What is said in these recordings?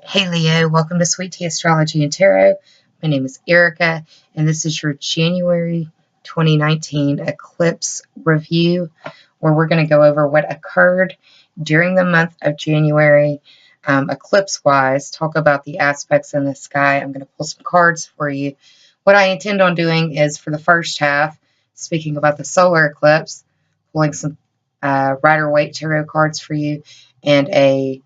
Hey Leo, welcome to Sweet Tea Astrology and Tarot. My name is Erica, and this is your January 2019 eclipse review, where we're going to go over what occurred during the month of January, eclipse-wise, talk about the aspects in the sky. I'm going to pull some cards for you. What I intend on doing is, for the first half, speaking about the solar eclipse, pulling some Rider-Waite tarot cards for you, and a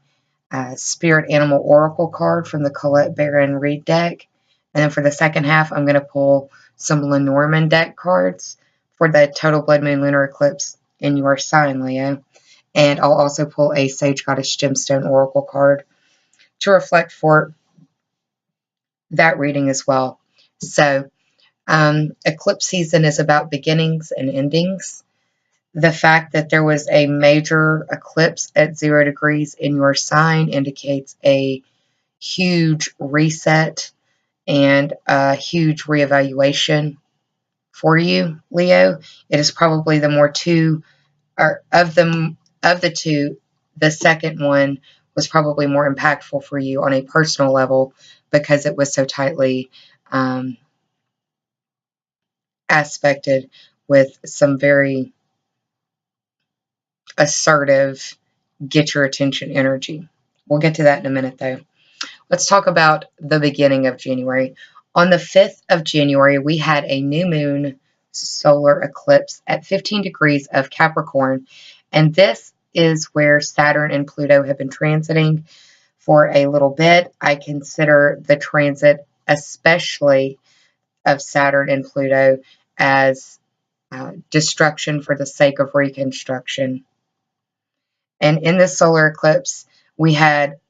Spirit Animal Oracle card from the Colette Baron Reed deck. And then for the second half, I'm going to pull some Lenormand deck cards for the total Blood Moon Lunar Eclipse in your sign, Leo. And I'll also pull a Sage Goddess Gemstone Oracle card to reflect for that reading as well. So, eclipse season is about beginnings and endings. The fact that there was a major eclipse at 0 degrees in your sign indicates a huge reset and a huge reevaluation for you, Leo. It is probably the more of the two, the second one was probably more impactful for you on a personal level because it was so tightly aspected with some very assertive, get your attention energy. We'll get to that in a minute, though. Let's talk about the beginning of January. On the 5th of January, we had a new moon solar eclipse at 15 degrees of Capricorn, and this is where Saturn and Pluto have been transiting for a little bit. I consider the transit, especially of Saturn and Pluto, as destruction for the sake of reconstruction. And in this solar eclipse, we had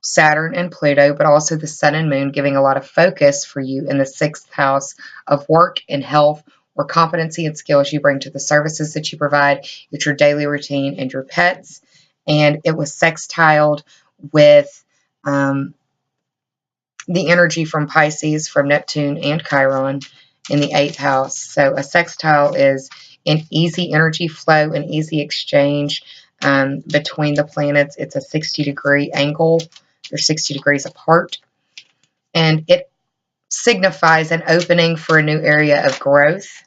Saturn and Pluto, but also the sun and moon giving a lot of focus for you in the 6th house of work and health, or competency and skills you bring to the services that you provide, with your daily routine and your pets. And it was sextiled with the energy from Pisces, from Neptune and Chiron in the 8th house. So a sextile is an easy energy flow, an easy exchange between the planets. It's a 60-degree angle. They're 60 degrees apart. And it signifies an opening for a new area of growth.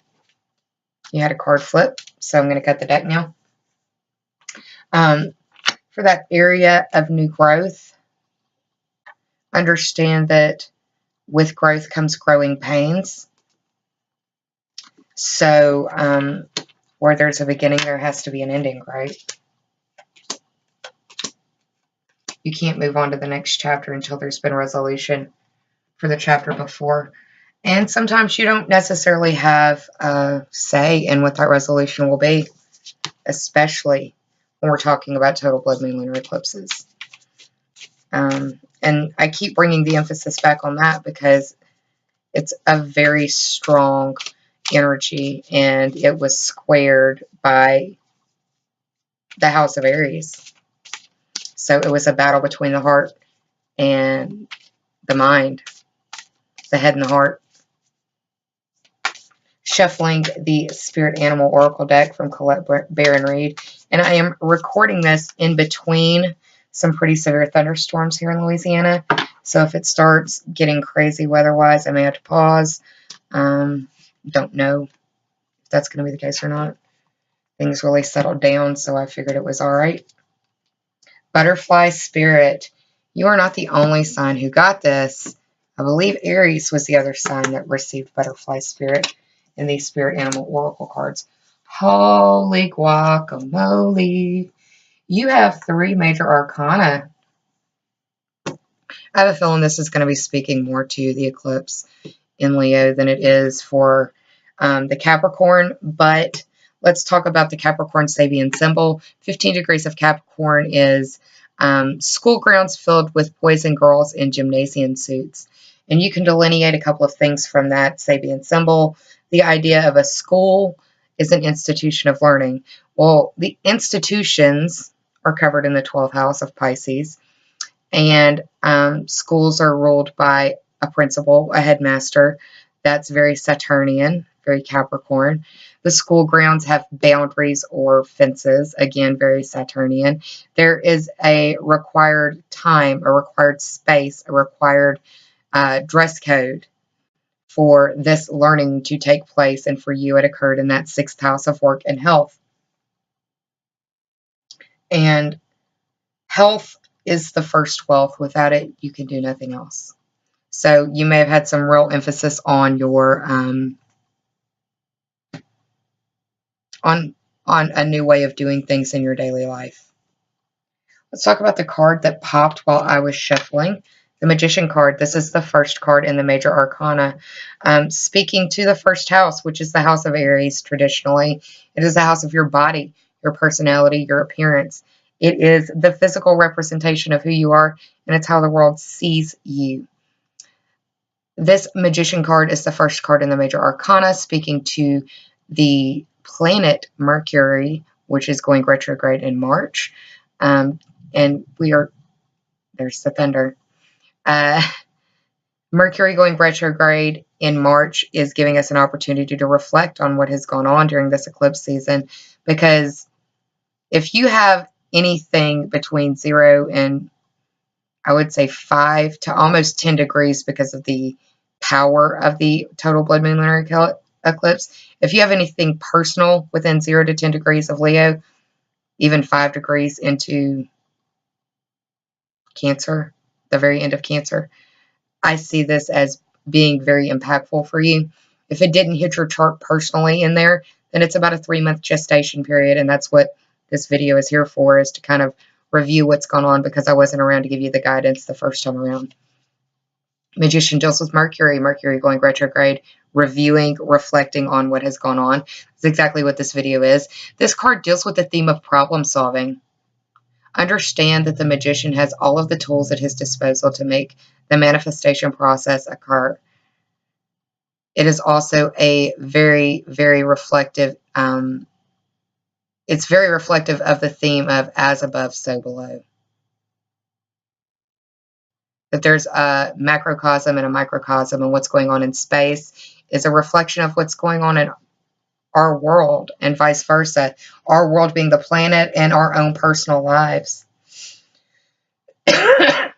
You had a card flip, so I'm going to cut the deck now. For that area of new growth, understand that with growth comes growing pains. So where there's a beginning, there has to be an ending, right? You can't move on to the next chapter until there's been resolution for the chapter before. And sometimes you don't necessarily have a say in what that resolution will be, especially when we're talking about total Blood Moon Lunar Eclipses. And I keep bringing the emphasis back on that because it's a very strong energy, and it was squared by the House of Aries. So it was a battle between the heart and the mind, the head and the heart. Shuffling the Spirit Animal Oracle deck from Colette Baron Reed. And I am recording this in between some pretty severe thunderstorms here in Louisiana. So if it starts getting crazy weather-wise, I may have to pause. Don't know if that's going to be the case or not. Things really settled down, so I figured it was all right. Butterfly Spirit. You are not the only sign who got this. I believe Aries was the other sign that received Butterfly Spirit in these Spirit Animal Oracle cards. Holy guacamole. You have 3 major arcana. I have a feeling this is going to be speaking more to the eclipse in Leo than it is for the Capricorn, but let's talk about the Capricorn Sabian symbol. 15 degrees of Capricorn is school grounds filled with boys and girls in gymnasium suits. And you can delineate a couple of things from that Sabian symbol. The idea of a school is an institution of learning. Well, the institutions are covered in the 12th house of Pisces. And schools are ruled by a principal, a headmaster. That's very Saturnian very Capricorn. The school grounds have boundaries or fences, again, very Saturnian. There is a required time, a required space, a required dress code for this learning to take place, and for you it occurred in that 6th house of work and health. And health is the first wealth. Without it, you can do nothing else. So you may have had some real emphasis on your on a new way of doing things in your daily life. Let's talk about the card that popped while I was shuffling. The Magician card. This is the first card in the major arcana. Speaking to the first house, which is the house of Aries traditionally. It is the house of your body, your personality, your appearance. It is the physical representation of who you are, and it's how the world sees you. This Magician card is the first card in the major arcana, speaking to the planet Mercury, which is going retrograde in March. And there's the thunder. Mercury going retrograde in March is giving us an opportunity to reflect on what has gone on during this eclipse season, because if you have anything between 0 and, I would say, 5 to almost 10 degrees because of the power of the total Blood Moon Lunar Eclipse, if you have anything personal within 0 to 10 degrees of Leo, even 5 degrees into Cancer, the very end of Cancer, I see this as being very impactful for you. If it didn't hit your chart personally in there, then it's about a 3-month gestation period, and that's what this video is here for, is to kind of review what's gone on, because I wasn't around to give you the guidance the first time around. Magician deals with Mercury going retrograde, reviewing, reflecting on what has gone on. That's exactly what this video is. This card deals with the theme of problem solving. Understand that the Magician has all of the tools at his disposal to make the manifestation process occur. It is also a very, very reflective, it's very reflective of the theme of as above, so below. That there's a macrocosm and a microcosm, and what's going on in space is a reflection of what's going on in our world, and vice versa. Our world being the planet, and our own personal lives. The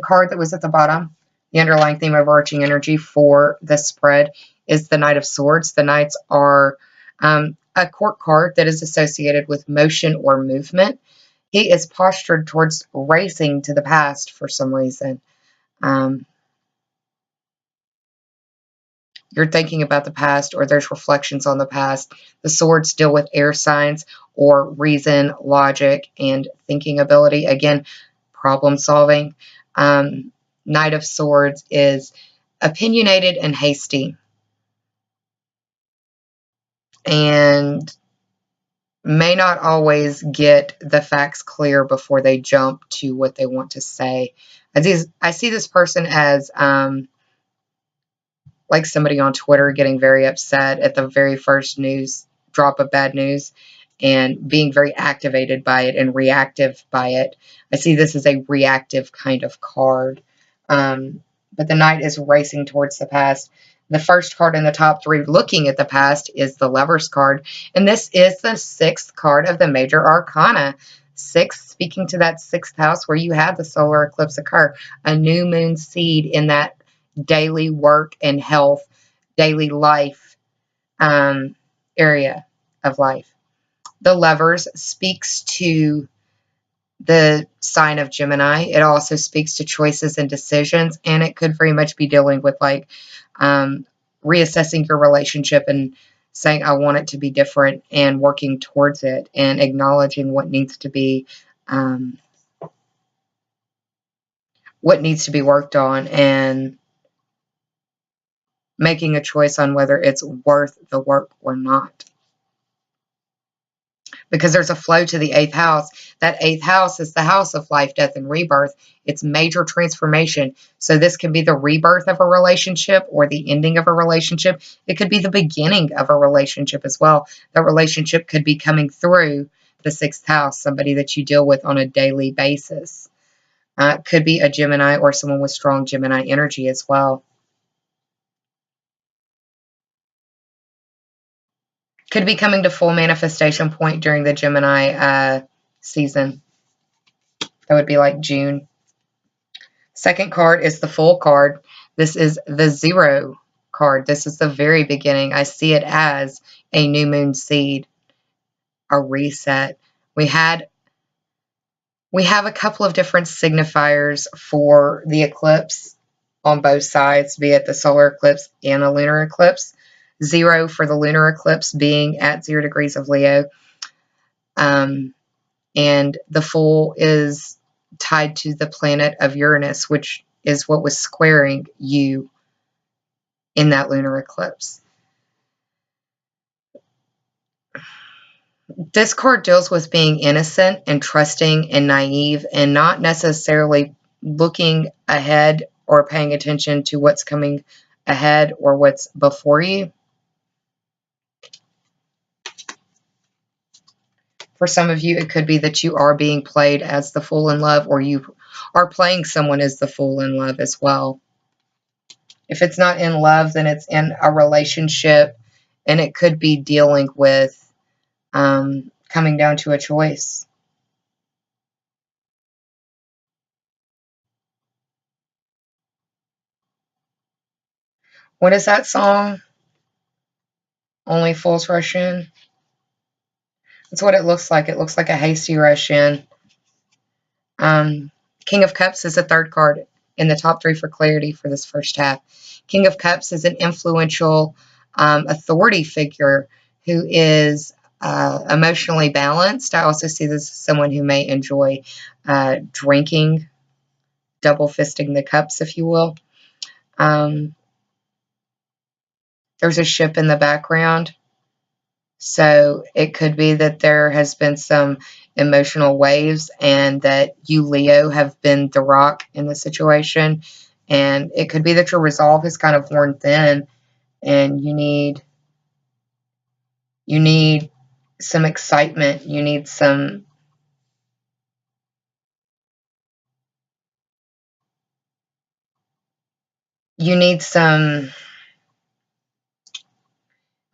card that was at the bottom, the underlying theme of overarching energy for the spread, is the Knight of Swords. The Knights are a court card that is associated with motion or movement. He is postured towards racing to the past for some reason. You're thinking about the past, or there's reflections on the past. The swords deal with air signs or reason, logic, and thinking ability. Again, problem solving. Knight of Swords is opinionated and hasty, and may not always get the facts clear before they jump to what they want to say. I see this person as like somebody on Twitter getting very upset at the very first drop of bad news, and being very activated by it and reactive by it. I see this as a reactive kind of card. But the Knight is racing towards the past. The first card in the top 3 looking at the past is the Lover's card. And this is the 6th card of the major arcana. 6, speaking to that 6th house where you had the solar eclipse occur. A new moon seed in that daily work and health, daily life area of life. The Lovers speaks to the sign of Gemini. It also speaks to choices and decisions, and it could very much be dealing with like reassessing your relationship and saying, I want it to be different, and working towards it, and acknowledging what needs to be worked on, and making a choice on whether it's worth the work or not. Because there's a flow to the 8th house. That 8th house is the house of life, death, and rebirth. It's major transformation. So this can be the rebirth of a relationship or the ending of a relationship. It could be the beginning of a relationship as well. That relationship could be coming through the 6th house, somebody that you deal with on a daily basis. Could be a Gemini or someone with strong Gemini energy as well. Could be coming to full manifestation point during the Gemini season. That would be like June. Second card is the Fool card. This is the 0 card. This is the very beginning. I see it as a new moon seed, a reset. We have a couple of different signifiers for the eclipse on both sides, be it the solar eclipse and the lunar eclipse. 0 for the lunar eclipse being at 0 degrees of Leo. And the Fool is tied to the planet of Uranus, which is what was squaring you in that lunar eclipse. This card deals with being innocent and trusting and naive and not necessarily looking ahead or paying attention to what's coming ahead or what's before you. For some of you, it could be that you are being played as the fool in love, or you are playing someone as the fool in love as well. If it's not in love, then it's in a relationship, and it could be dealing with coming down to a choice. What is that song? Only Fools Rush In? That's what it looks like. It looks like a hasty rush in. King of Cups is the third card in the top 3 for clarity for this first half. King of Cups is an influential authority figure who is emotionally balanced. I also see this as someone who may enjoy drinking, double fisting the cups, if you will. There's a ship in the background. So it could be that there has been some emotional waves and that you, Leo, have been the rock in the situation. And it could be that your resolve is kind of worn thin and you need some excitement. You need some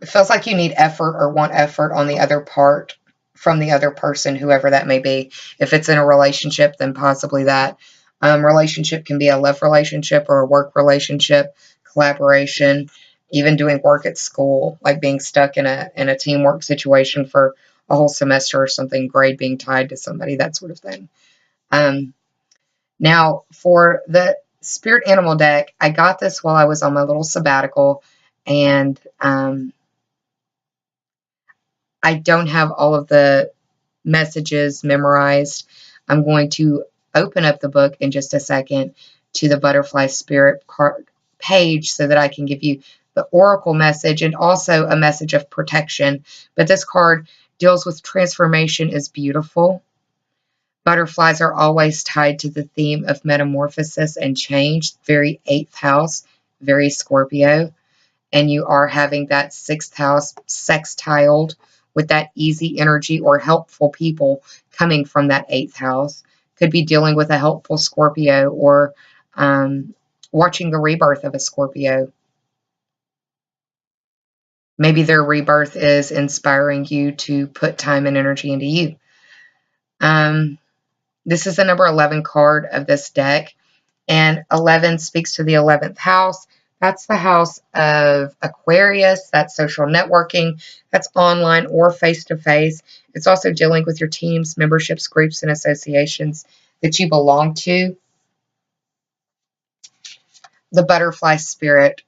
it feels like you need effort or want effort on the other part from the other person, whoever that may be. If it's in a relationship, then possibly that. Relationship can be a love relationship or a work relationship, collaboration, even doing work at school, like being stuck in a teamwork situation for a whole semester or something, grade being tied to somebody, that sort of thing. Now, for the Spirit Animal deck, I got this while I was on my little sabbatical, and I don't have all of the messages memorized. I'm going to open up the book in just a second to the Butterfly Spirit card page so that I can give you the Oracle message and also a message of protection. But this card deals with transformation is beautiful. Butterflies are always tied to the theme of metamorphosis and change, very 8th house, very Scorpio. And you are having that 6th house sextiled with that easy energy or helpful people coming from that 8th house. Could be dealing with a helpful Scorpio or watching the rebirth of a Scorpio. Maybe their rebirth is inspiring you to put time and energy into you. This is the number 11 card of this deck, and 11 speaks to the 11th house. That's the house of Aquarius. That's social networking. That's online or face-to-face. It's also dealing with your teams, memberships, groups, and associations that you belong to. The Butterfly Spirit.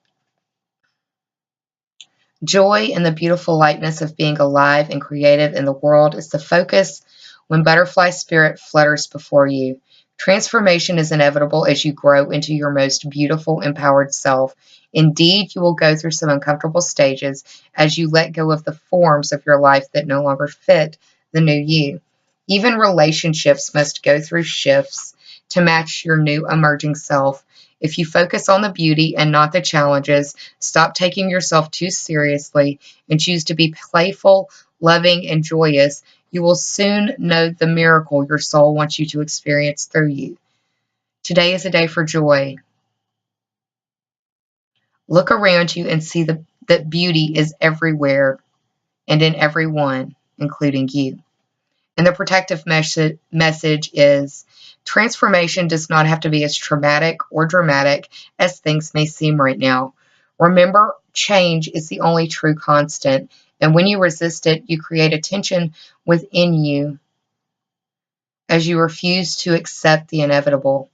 Joy and the beautiful lightness of being alive and creative in the world is the focus when Butterfly Spirit flutters before you. Transformation is inevitable as you grow into your most beautiful, empowered self. Indeed, you will go through some uncomfortable stages as you let go of the forms of your life that no longer fit the new you. Even relationships must go through shifts to match your new emerging self. If you focus on the beauty and not the challenges, stop taking yourself too seriously, and choose to be playful, loving, and joyous, you will soon know the miracle your soul wants you to experience through you. Today is a day for joy. Look around you and see that beauty is everywhere and in everyone, including you. And the protective message is transformation does not have to be as traumatic or dramatic as things may seem right now. Remember, change is the only true constant, and when you resist it, you create a tension within you as you refuse to accept the inevitable.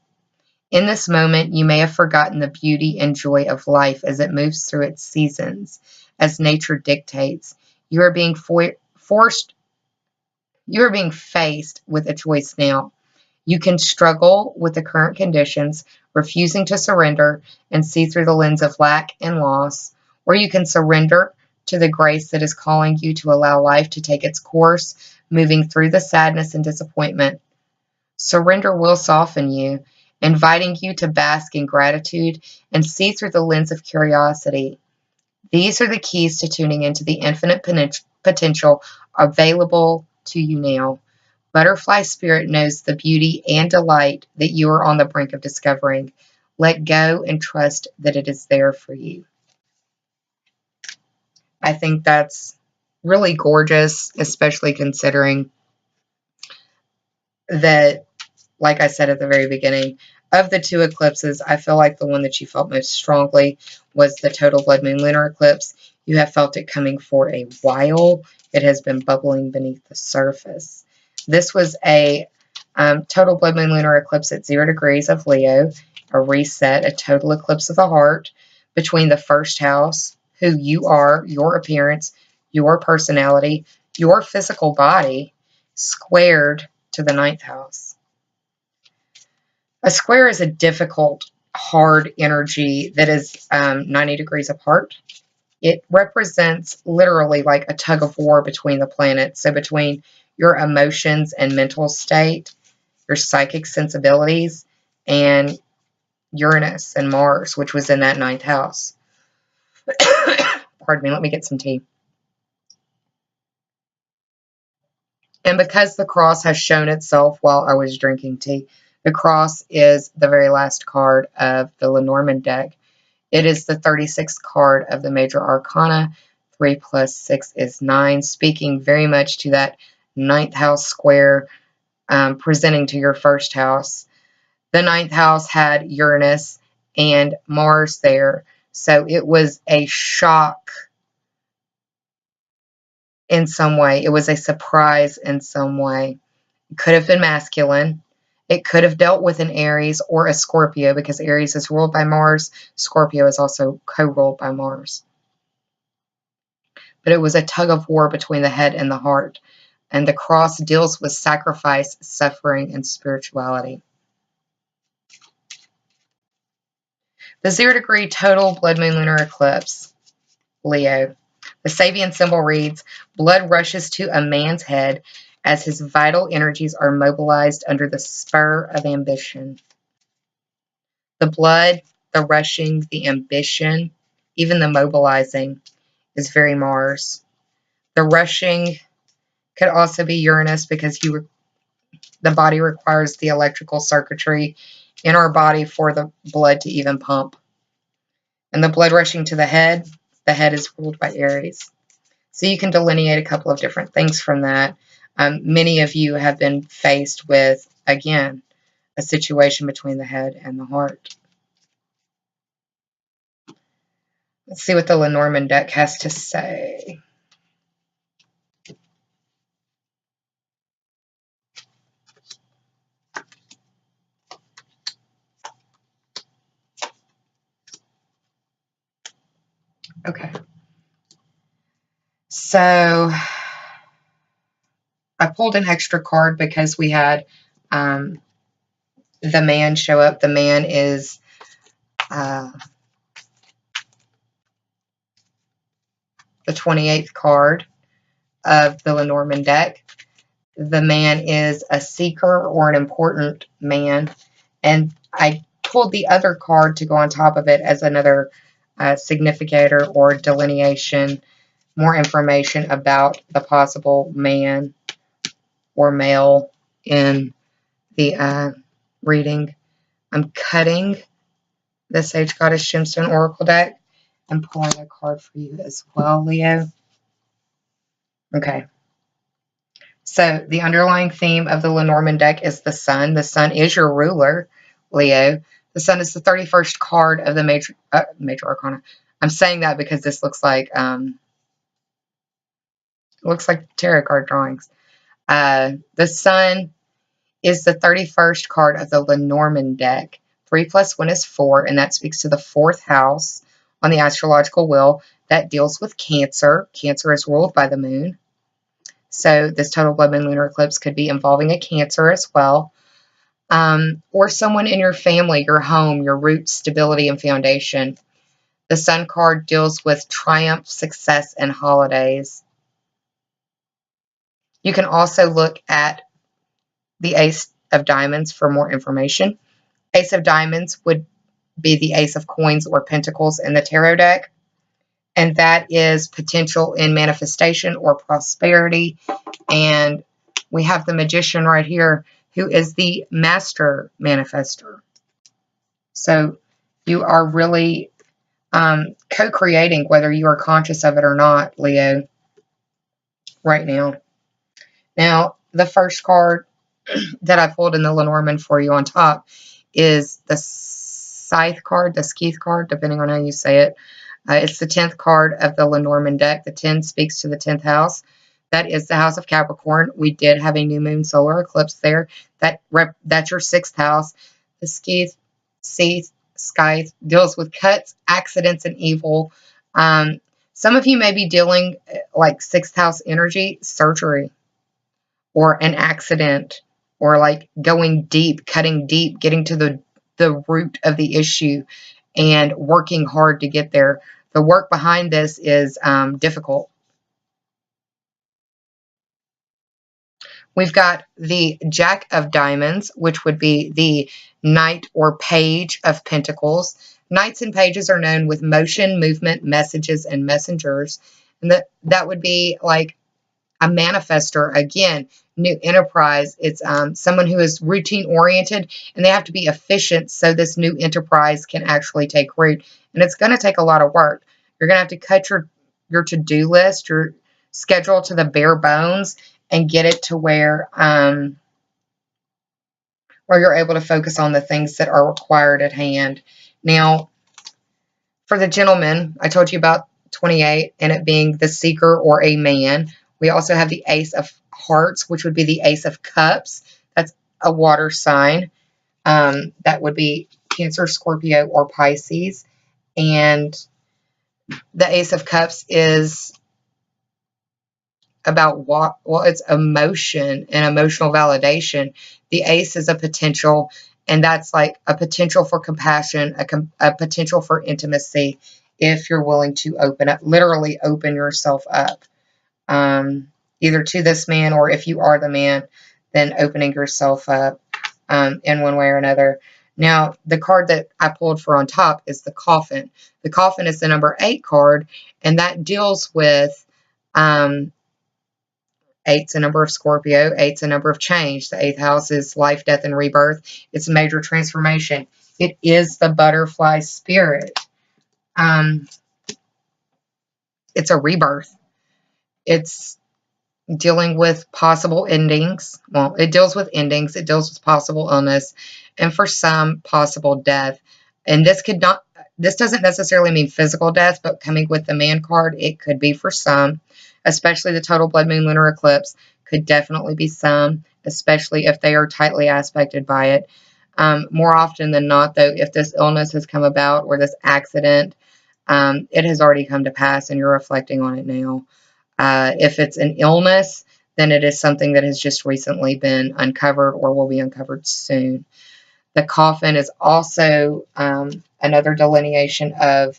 In this moment, you may have forgotten the beauty and joy of life as it moves through its seasons, as nature dictates. You are being faced with a choice now. You can struggle with the current conditions, refusing to surrender and see through the lens of lack and loss, or you can surrender to the grace that is calling you to allow life to take its course, moving through the sadness and disappointment. Surrender will soften you, inviting you to bask in gratitude and see through the lens of curiosity. These are the keys to tuning into the infinite potential available to you now. Butterfly Spirit knows the beauty and delight that you are on the brink of discovering. Let go and trust that it is there for you. I think that's really gorgeous, especially considering that, like I said at the very beginning, of the two eclipses, I feel like the one that you felt most strongly was the total Blood Moon Lunar Eclipse. You have felt it coming for a while. It has been bubbling beneath the surface. This was a total Blood Moon Lunar Eclipse at 0 degrees of Leo, a reset, a total eclipse of the heart between the first house, who you are, your appearance, your personality, your physical body, squared to the 9th house. A square is a difficult, hard energy that is 90 degrees apart. It represents literally like a tug of war between the planets. So between your emotions and mental state, your psychic sensibilities, and Uranus and Mars, which was in that 9th house. Pardon me, let me get some tea. And because the cross has shown itself while I was drinking tea, the cross is the very last card of the Lenormand deck. It is the 36th card of the Major Arcana. 3 plus 6 is 9, speaking very much to that 9th house square, presenting to your first house. The 9th house had Uranus and Mars there, so it was a shock in some way. It was a surprise in some way. It could have been masculine. It could have dealt with an Aries or a Scorpio, because Aries is ruled by Mars. Scorpio is also co-ruled by Mars. But it was a tug of war between the head and the heart. And the cross deals with sacrifice, suffering, and spirituality. The 0 degree total Blood Moon Lunar Eclipse, Leo. The Sabian symbol reads, blood rushes to a man's head as his vital energies are mobilized under the spur of ambition. The blood, the rushing, the ambition, even the mobilizing is very Mars. The rushing could also be Uranus, because the body requires the electrical circuitry in our body for the blood to even pump. And the blood rushing to the head is ruled by Aries. So you can delineate a couple of different things from that. Many of you have been faced with, again, a situation between the head and the heart. Let's see what the Lenormand deck has to say. Okay. So I pulled an extra card because we had the man show up. The man is the 28th card of the Lenormand deck. The man is a seeker or an important man. And I pulled the other card to go on top of it as another significator or delineation, more information about the possible man or male in the reading. I'm cutting the Sage Goddess Gemstone Oracle deck and pulling a card for you as well, Leo. Okay. So the underlying theme of the Lenormand deck is the sun. The sun is your ruler, Leo. The sun is the 31st card of the major arcana. I'm saying that because this looks like tarot card drawings. The sun is the 31st card of the Lenormand deck. 3 plus 1 is 4, and that speaks to the 4th house on the astrological wheel. That deals with Cancer. Cancer is ruled by the moon. So this total blood moon lunar eclipse could be involving a Cancer as well. Or someone in your family, your home, your roots, stability, and foundation. The sun card deals with triumph, success, and holidays. You can also look at the Ace of Diamonds for more information. Ace of Diamonds would be the Ace of Coins or Pentacles in the tarot deck. And that is potential in manifestation or prosperity. And we have the Magician right here, who is the master manifester. So you are really co-creating, whether you are conscious of it or not, Leo, right now. Now, the first card that I pulled in the Lenormand for you on top is the Scythe card, the Skeeth card, depending on how you say it. It's the 10th card of the Lenormand deck. The 10 speaks to the 10th house. That is the house of Capricorn. We did have a new moon solar eclipse there. That's your 6th house. The Scythe deals with cuts, accidents, and evil. Some of you may be dealing like 6th house energy, surgery, or an accident, or like going deep, cutting deep, getting to the root of the issue and working hard to get there. The work behind this is difficult. We've got the Jack of Diamonds, which would be the Knight or Page of Pentacles. Knights and pages are known with motion, movement, messages, and messengers. And that would be like a manifester, again, new enterprise. It's someone who is routine oriented, and they have to be efficient so this new enterprise can actually take root. And it's going to take a lot of work. You're going to have to cut your to-do list, your schedule to the bare bones, and get it to where you're able to focus on the things that are required at hand. Now, for the gentleman, I told you about 28 and it being the seeker or a man. We also have the Ace of Hearts, which would be the Ace of Cups. That's a water sign. That would be Cancer, Scorpio, or Pisces. And the Ace of Cups is about what? Well, it's emotion and emotional validation. The Ace is a potential, and that's like a potential for compassion, a potential for intimacy, if you're willing to open up, literally open yourself up, either to this man, or if you are the man, then opening yourself up in one way or another. Now, the card that I pulled for on top is the Coffin. The Coffin is the number 8 card, and that deals with 8's a number of Scorpio. 8's a number of change. The 8th house is life, death, and rebirth. It's a major transformation. It is the butterfly spirit. It's a rebirth. It's dealing with possible endings. Well, it deals with endings. It deals with possible illness, and for some, possible death. And this doesn't necessarily mean physical death, but coming with the man card, it could be for some, especially the total blood moon lunar eclipse could definitely be some, especially if they are tightly aspected by it. More often than not, though, if this illness has come about or this accident, it has already come to pass and you're reflecting on it now. If it's an illness, then it is something that has just recently been uncovered or will be uncovered soon. The Coffin is also another delineation of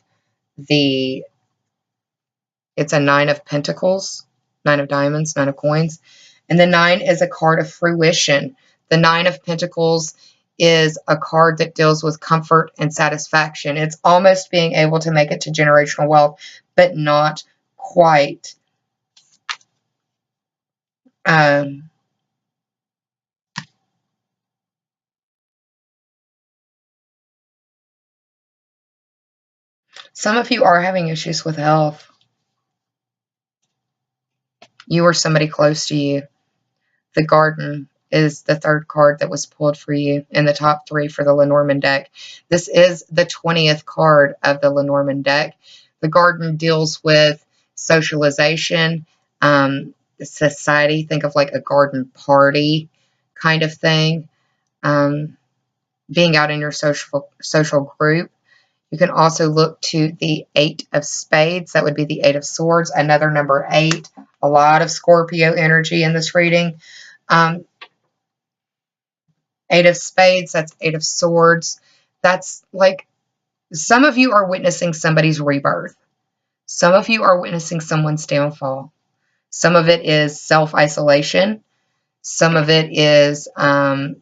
it's a 9 of Pentacles, 9 of Diamonds, 9 of Coins. And the 9 is a card of fruition. The 9 of Pentacles is a card that deals with comfort and satisfaction. It's almost being able to make it to generational wealth, but not quite. Some of you are having issues with health. you or somebody close to you. The Garden is the third card that was pulled for you in the top 3 for the Lenormand deck. This is the 20th card of the Lenormand deck. The Garden deals with socialization, society. Think of like a garden party kind of thing. Being out in your social group. You can also look to the 8 of Spades. That would be the 8 of Swords, another number 8. A lot of Scorpio energy in this reading. 8 of Spades, that's 8 of Swords. That's like, some of you are witnessing somebody's rebirth. Some of you are witnessing someone's downfall. Some of it is self-isolation. Some of it is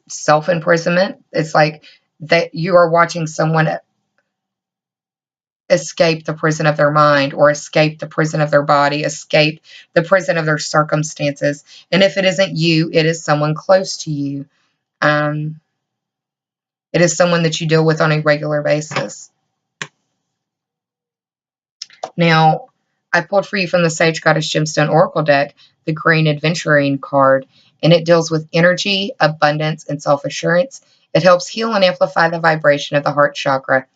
self-imprisonment. It's like that you are watching someone escape the prison of their mind, or escape the prison of their body, escape the prison of their circumstances. And if it isn't you, it is someone close to you. It is someone that you deal with on a regular basis. Now, I pulled for you from the Sage Goddess Gemstone Oracle deck, the Green Adventuring card, and it deals with energy, abundance, and self-assurance. It helps heal and amplify the vibration of the heart chakra.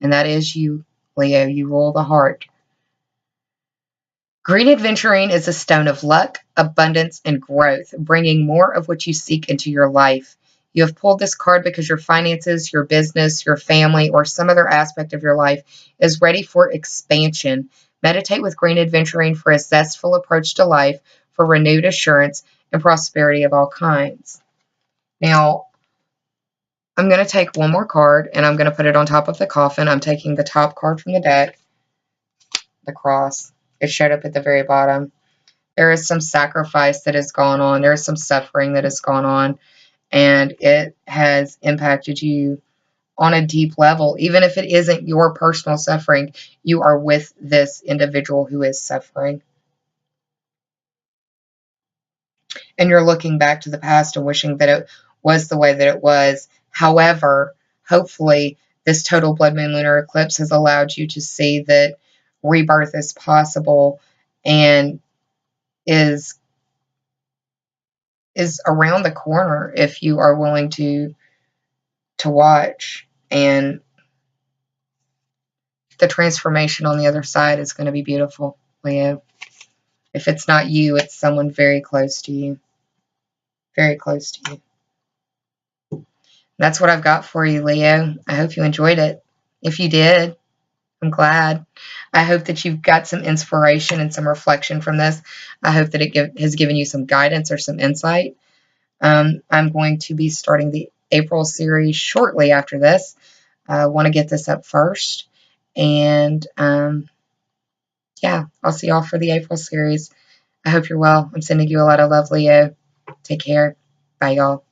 And that is you, Leo. You rule the heart. Green Adventuring is a stone of luck, abundance, and growth, bringing more of what you seek into your life. You have pulled this card because your finances, your business, your family, or some other aspect of your life is ready for expansion. Meditate with Green Adventuring for a zestful approach to life, for renewed assurance and prosperity of all kinds. Now, I'm going to take one more card, and I'm going to put it on top of the coffin. I'm taking the top card from the deck, the cross. It showed up at the very bottom. There is some sacrifice that has gone on. There is some suffering that has gone on, and it has impacted you on a deep level. Even if it isn't your personal suffering, you are with this individual who is suffering. And you're looking back to the past and wishing that it was the way that it was. However, hopefully, this total blood moon lunar eclipse has allowed you to see that rebirth is possible and is around the corner if you are willing to watch. And the transformation on the other side is going to be beautiful, Leo. If it's not you, it's someone very close to you. Very close to you. That's what I've got for you, Leo. I hope you enjoyed it. If you did, I'm glad. I hope that you've got some inspiration and some reflection from this. I hope that it has given you some guidance or some insight. I'm going to be starting the April series shortly after this. I want to get this up first. And yeah, I'll see y'all for the April series. I hope you're well. I'm sending you a lot of love, Leo. Take care. Bye, y'all.